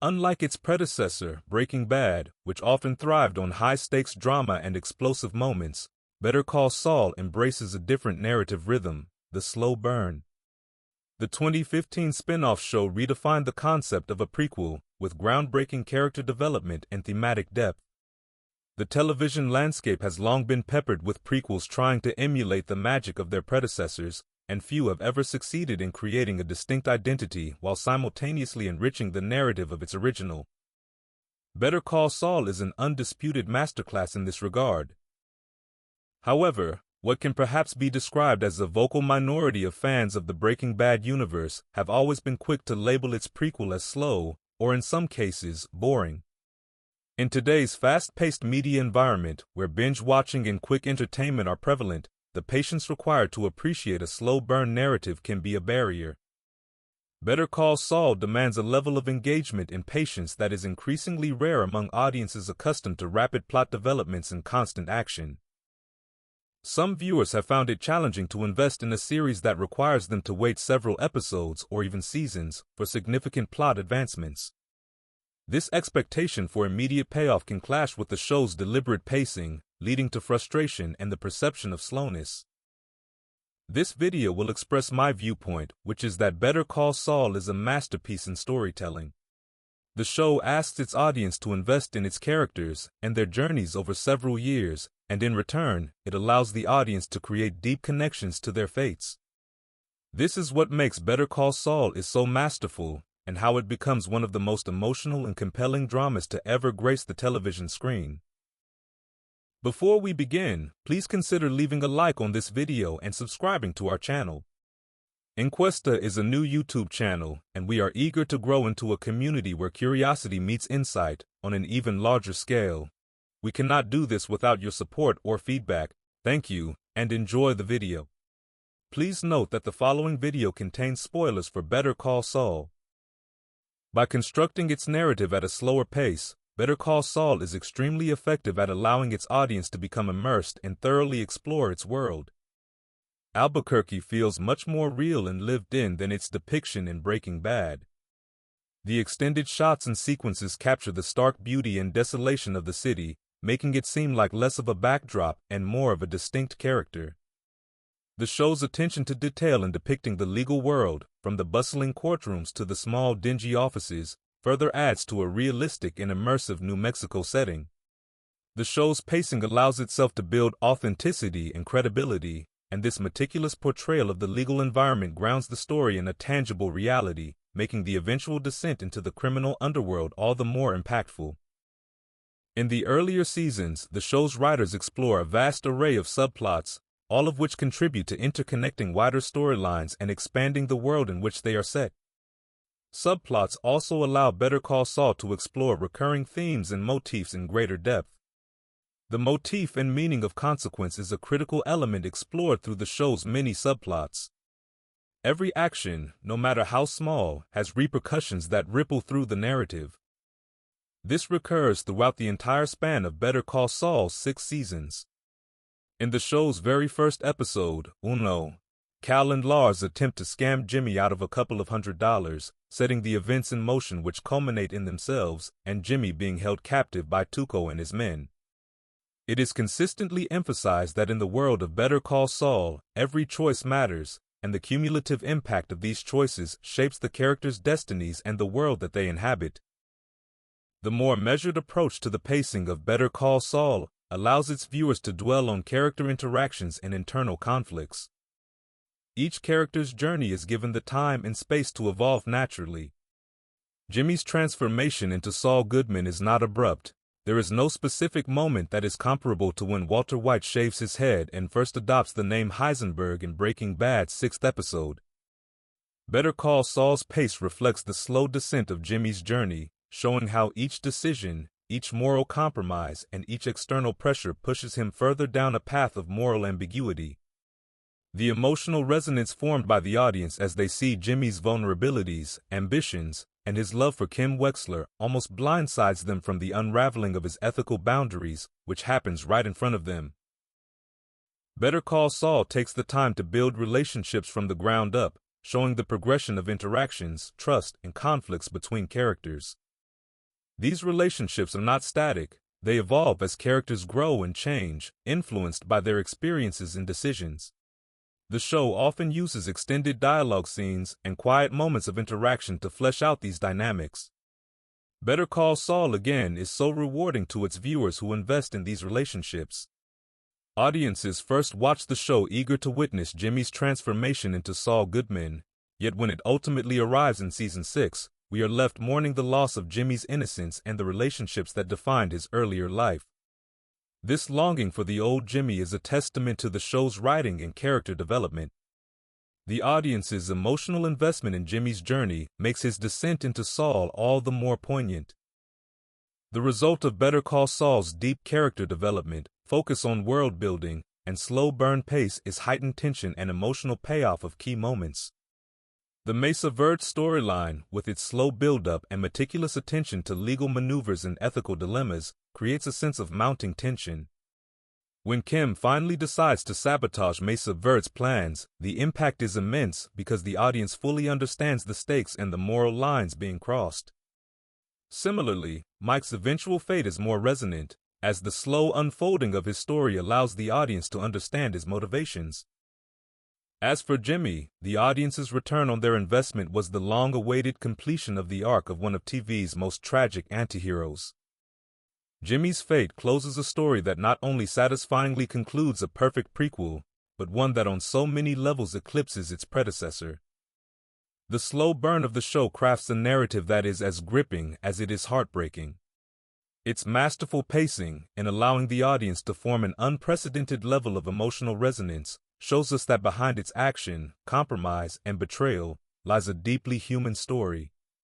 Unlike its predecessor, Breaking Bad, which often thrived on high-stakes drama and explosive moments, Better Call Saul embraces a different narrative rhythm, the slow burn. The 2015 spin-off show redefined the concept of a prequel, with groundbreaking character development and thematic depth. The television landscape has long been peppered with prequels trying to emulate the magic of their predecessors, and few have ever succeeded in creating a distinct identity while simultaneously enriching the narrative of its original. Better Call Saul is an undisputed masterclass in this regard. However, what can perhaps be described as a vocal minority of fans of the Breaking Bad universe have always been quick to label its prequel as slow, or in some cases, boring. In today's fast-paced media environment, where binge-watching and quick entertainment are prevalent, the patience required to appreciate a slow-burn narrative can be a barrier. Better Call Saul demands a level of engagement and patience that is increasingly rare among audiences accustomed to rapid plot developments and constant action. Some viewers have found it challenging to invest in a series that requires them to wait several episodes or even seasons for significant plot advancements. This expectation for immediate payoff can clash with the show's deliberate pacing, leading to frustration and the perception of slowness. This video will express my viewpoint, which is that Better Call Saul is a masterpiece in storytelling. The show asks its audience to invest in its characters and their journeys over several years, and in return, it allows the audience to create deep connections to their fates. This is what makes Better Call Saul is so masterful, and how it becomes one of the most emotional and compelling dramas to ever grace the television screen. Before we begin, please consider leaving a like on this video and subscribing to our channel. Encuesta is a new YouTube channel, and we are eager to grow into a community where curiosity meets insight on an even larger scale. We cannot do this without your support or feedback. Thank you, and enjoy the video. Please note that the following video contains spoilers for Better Call Saul. By constructing its narrative at a slower pace, Better Call Saul is extremely effective at allowing its audience to become immersed and thoroughly explore its world. Albuquerque feels much more real and lived in than its depiction in Breaking Bad. The extended shots and sequences capture the stark beauty and desolation of the city, making it seem like less of a backdrop and more of a distinct character. The show's attention to detail in depicting the legal world, from the bustling courtrooms to the small, dingy offices, further adds to a realistic and immersive New Mexico setting. The show's pacing allows itself to build authenticity and credibility, and this meticulous portrayal of the legal environment grounds the story in a tangible reality, making the eventual descent into the criminal underworld all the more impactful. In the earlier seasons, the show's writers explore a vast array of subplots, all of which contribute to interconnecting wider storylines and expanding the world in which they are set. Subplots also allow Better Call Saul to explore recurring themes and motifs in greater depth. The motif and meaning of consequence is a critical element explored through the show's many subplots. Every action, no matter how small, has repercussions that ripple through the narrative. This recurs throughout the entire span of Better Call Saul's 6 seasons. In the show's very first episode, Uno, Cal and Lars attempt to scam Jimmy out of a couple of $100, setting the events in motion which culminate in themselves and Jimmy being held captive by Tuco and his men. It is consistently emphasized that in the world of Better Call Saul, every choice matters, and the cumulative impact of these choices shapes the characters' destinies and the world that they inhabit. The more measured approach to the pacing of Better Call Saul allows its viewers to dwell on character interactions and internal conflicts. Each character's journey is given the time and space to evolve naturally. Jimmy's transformation into Saul Goodman is not abrupt. There is no specific moment that is comparable to when Walter White shaves his head and first adopts the name Heisenberg in Breaking Bad's 6th episode. Better Call Saul's pace reflects the slow descent of Jimmy's journey, showing how each decision, each moral compromise, and each external pressure pushes him further down a path of moral ambiguity. The emotional resonance formed by the audience as they see Jimmy's vulnerabilities, ambitions, and his love for Kim Wexler almost blindsides them from the unraveling of his ethical boundaries, which happens right in front of them. Better Call Saul takes the time to build relationships from the ground up, showing the progression of interactions, trust, and conflicts between characters. These relationships are not static, they evolve as characters grow and change, influenced by their experiences and decisions. The show often uses extended dialogue scenes and quiet moments of interaction to flesh out these dynamics. Better Call Saul again is so rewarding to its viewers who invest in these relationships. Audiences first watch the show eager to witness Jimmy's transformation into Saul Goodman, yet when it ultimately arrives in season 6, we are left mourning the loss of Jimmy's innocence and the relationships that defined his earlier life. This longing for the old Jimmy is a testament to the show's writing and character development. The audience's emotional investment in Jimmy's journey makes his descent into Saul all the more poignant. The result of Better Call Saul's deep character development, focus on world building, and slow burn pace is heightened tension and emotional payoff of key moments. The Mesa Verde storyline, with its slow build-up and meticulous attention to legal maneuvers and ethical dilemmas, creates a sense of mounting tension. When Kim finally decides to sabotage Mesa Verde's plans, the impact is immense because the audience fully understands the stakes and the moral lines being crossed. Similarly, Mike's eventual fate is more resonant, as the slow unfolding of his story allows the audience to understand his motivations. As for Jimmy, the audience's return on their investment was the long-awaited completion of the arc of one of TV's most tragic antiheroes. Jimmy's fate closes a story that not only satisfyingly concludes a perfect prequel, but one that on so many levels eclipses its predecessor. The slow burn of the show crafts a narrative that is as gripping as it is heartbreaking. Its masterful pacing, in allowing the audience to form an unprecedented level of emotional resonance, shows us that behind its action, compromise, and betrayal lies a deeply human story.